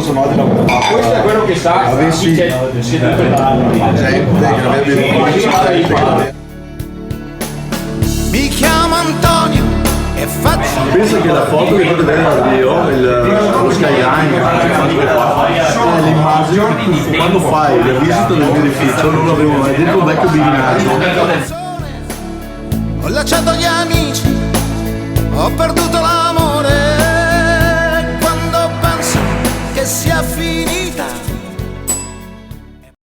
se no di lavoro. Questo è quello che sa avessi seduto là. Mi chiamo Antonio e faccio. Penso che la foto che fate vedere da Dio, lo skyline, è l'immagine quando fai la visita del mio edificio, non avevo mai detto un vecchio biglinaggio. Ho lasciato gli amici, ho perduto l'amore. Quando penso che sia finita